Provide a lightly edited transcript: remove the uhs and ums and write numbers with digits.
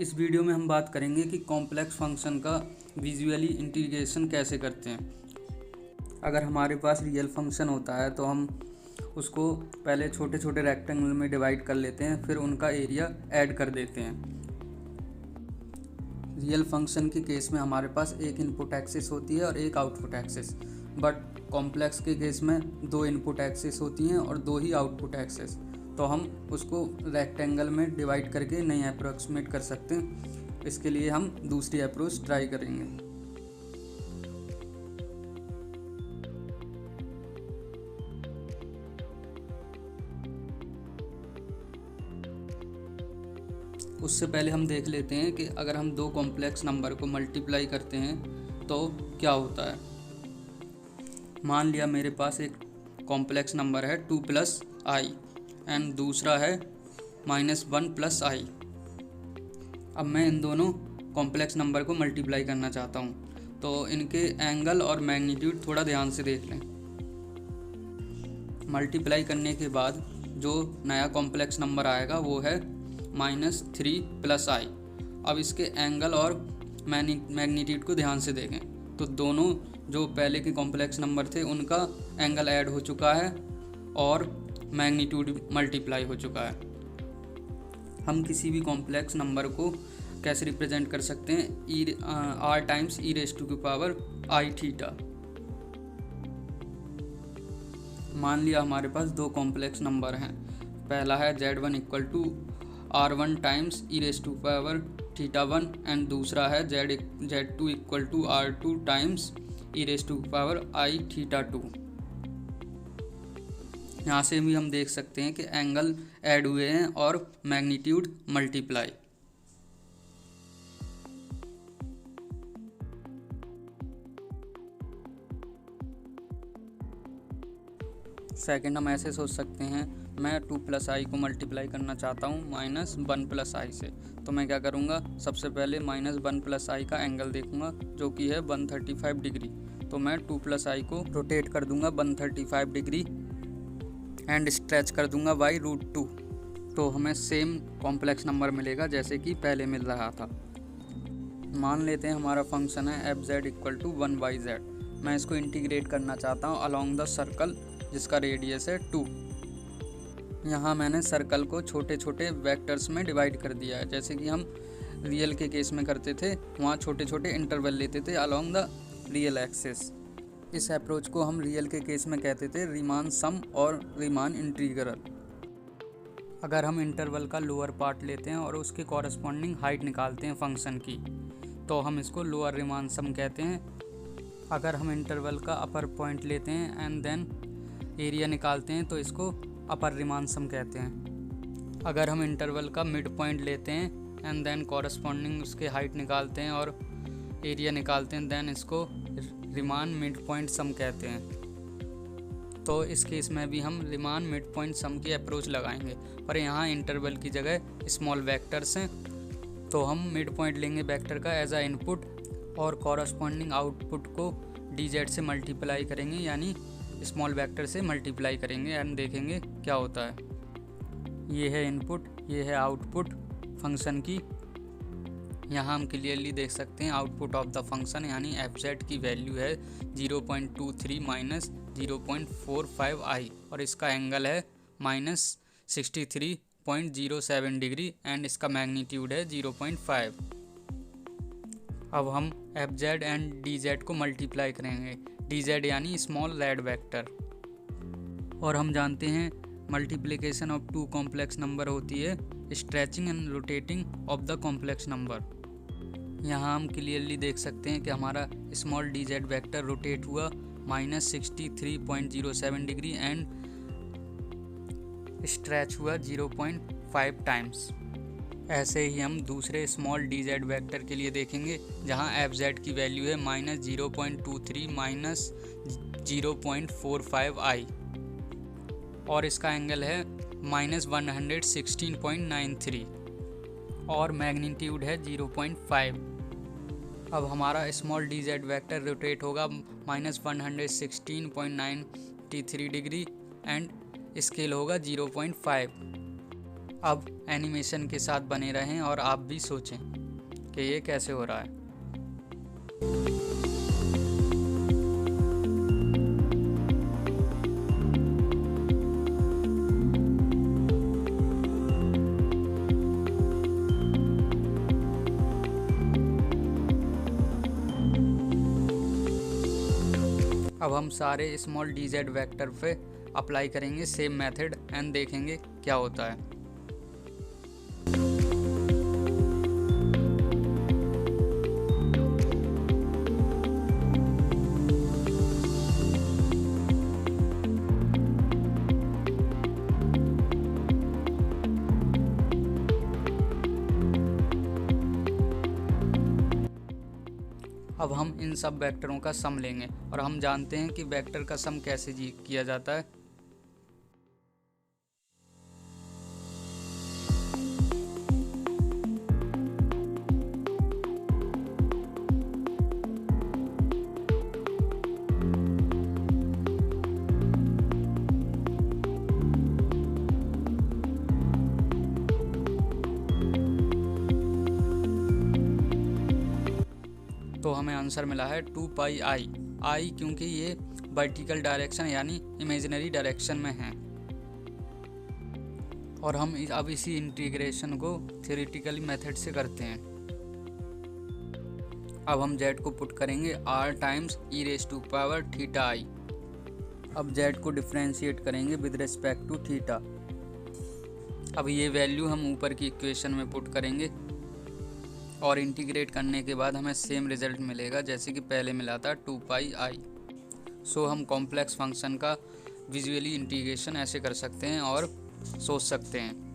इस वीडियो में हम बात करेंगे कि कॉम्प्लेक्स फंक्शन का विजुअली इंटीग्रेशन कैसे करते हैं। अगर हमारे पास रियल फंक्शन होता है तो हम उसको पहले छोटे छोटे रेक्टेंगल में डिवाइड कर लेते हैं, फिर उनका एरिया ऐड कर देते हैं। रियल फंक्शन के केस में हमारे पास एक इनपुट एक्सिस होती है और एक आउटपुट एक्सिस, बट कॉम्प्लेक्स के केस में दो इनपुट एक्सिस होती हैं और दो ही आउटपुट एक्सिस। तो हम उसको रेक्टेंगल में डिवाइड करके नहीं अप्रोक्सीमेट कर सकते। इसके लिए हम दूसरी अप्रोच ट्राई करेंगे। उससे पहले हम देख लेते हैं कि अगर हम दो कॉम्प्लेक्स नंबर को मल्टीप्लाई करते हैं तो क्या होता है। मान लिया मेरे पास एक कॉम्प्लेक्स नंबर है 2 + i एंड दूसरा है -1 + i। अब मैं इन दोनों कॉम्प्लेक्स नंबर को मल्टीप्लाई करना चाहता हूँ, तो इनके एंगल और मैग्नीट्यूड थोड़ा ध्यान से देख लें। मल्टीप्लाई करने के बाद जो नया कॉम्प्लेक्स नंबर आएगा वो है -3 + i। अब इसके एंगल और मैग्नीट्यूड को ध्यान से देखें, तो दोनों जो पहले के कॉम्प्लेक्स नंबर थे उनका एंगल ऐड हो चुका है और मैग्नीट्यूड मल्टीप्लाई हो चुका है। हम किसी भी कॉम्प्लेक्स नंबर को कैसे रिप्रेजेंट कर सकते हैं, r टाइम्स e⁻i थीटा। मान लिया हमारे पास दो कॉम्प्लेक्स नंबर हैं, पहला है z1 = r1 times e⁻θ1 and दूसरा है z2 = r2 टाइम्स e⁻iθ2। यहाँ से भी हम देख सकते हैं कि एंगल ऐड हुए हैं और मैग्नीट्यूड मल्टीप्लाई। सेकंड हम ऐसे सोच सकते हैं, मैं 2 + i को मल्टीप्लाई करना चाहता हूँ -1 + i से। तो मैं क्या करूँगा, सबसे पहले -1 + i का एंगल देखूँगा जो कि है 135 डिग्री। तो मैं 2 + i को रोटेट कर दूँगा 135 डिग्री एंड स्ट्रेच कर दूँगा बाई √2। तो हमें सेम कॉम्प्लेक्स नंबर मिलेगा जैसे कि पहले मिल रहा था। मान लेते हैं हमारा फंक्शन है f(z) = 1/z। मैं इसको इंटीग्रेट करना चाहता हूँ अलॉन्ग द सर्कल जिसका रेडियस है 2। यहाँ मैंने सर्कल को छोटे छोटे वेक्टर्स में डिवाइड कर दिया है, जैसे कि हम रियल के केस में करते थे। वहाँ छोटे छोटे इंटरवल लेते थे अलॉन्ग द रियल एक्सिस। इस अप्रोच को हम रियल के केस में कहते थे रीमान सम और रीमान इंटीग्रल। अगर हम इंटरवल का लोअर पार्ट लेते हैं और उसके कॉरस्पॉन्डिंग हाइट निकालते हैं फंक्शन की, तो हम इसको लोअर रीमान सम कहते हैं। अगर हम इंटरवल का अपर पॉइंट लेते हैं एंड देन एरिया निकालते हैं तो इसको अपर रीमान सम कहते हैं। अगर हम इंटरवल का मिड पॉइंट लेते हैं एंड देन कॉरस्पॉन्डिंग उसके हाइट निकालते हैं और एरिया निकालते हैं, देन इसको रीमान मिड पॉइंट सम कहते हैं। तो इस केस में भी हम रीमान मिड पॉइंट सम की अप्रोच लगाएंगे, पर यहाँ इंटरवल की जगह स्मॉल वेक्टर्स हैं, तो हम मिड पॉइंट लेंगे वेक्टर का एज अ इनपुट और कॉरस्पॉन्डिंग आउटपुट को dz से मल्टीप्लाई करेंगे, यानी स्मॉल वेक्टर से मल्टीप्लाई करेंगे एंड देखेंगे क्या होता है। ये है इनपुट, ये है आउटपुट फंक्शन की। यहाँ हम क्लियरली देख सकते हैं आउटपुट ऑफ द फंक्शन यानी f(z) की वैल्यू है 0.23 - 0.45 i और इसका एंगल है -63.07 डिग्री एंड इसका मैग्नीट्यूड है 0.5। अब हम f(z) एंड dz को मल्टीप्लाई करेंगे, dz यानी स्मॉल z वेक्टर। और हम जानते हैं multiplication of two complex number होती है stretching and rotating of the complex number. यहाँ हम क्लियरली देख सकते हैं कि हमारा स्मॉल dz वेक्टर रोटेट हुआ -63.07 डिग्री एंड स्ट्रेच हुआ 0.5 टाइम्स। ऐसे ही हम दूसरे स्मॉल dz वेक्टर के लिए देखेंगे, जहाँ f(z) की वैल्यू है -0.23 - 0.45 i और इसका एंगल है -116.93 और मैग्नीट्यूड है 0.5। अब हमारा स्मॉल dz वेक्टर रोटेट होगा -116.93 डिग्री एंड स्केल होगा 0.5। अब एनिमेशन के साथ बने रहें और आप भी सोचें कि ये कैसे हो रहा है। अब हम सारे स्मॉल dz वेक्टर पे अप्लाई करेंगे सेम मेथड एंड देखेंगे क्या होता है। अब हम इन सब वेक्टरों का सम लेंगे और हम जानते हैं कि वेक्टर का सम कैसे किया जाता है। तो हमें आंसर मिला है 2 पाई आई क्योंकि ये वर्टिकल डायरेक्शन यानी इमेजिनरी डायरेक्शन में है। और हम अब इसी इंटीग्रेशन को थ्योरेटिकली मेथड से करते हैं। अब हम z को पुट करेंगे r times e raise to power theta i. अब z को डिफ्रेंशिएट करेंगे विद रिस्पेक्ट टू थीटा। अब ये वैल्यू हम ऊपर की इक्वेशन में पुट करेंगे और इंटीग्रेट करने के बाद हमें सेम रिजल्ट मिलेगा जैसे कि पहले मिला था 2 पाई आई। सो हम कॉम्प्लेक्स फंक्शन का विजुअली इंटीग्रेशन ऐसे कर सकते हैं और सोच सकते हैं।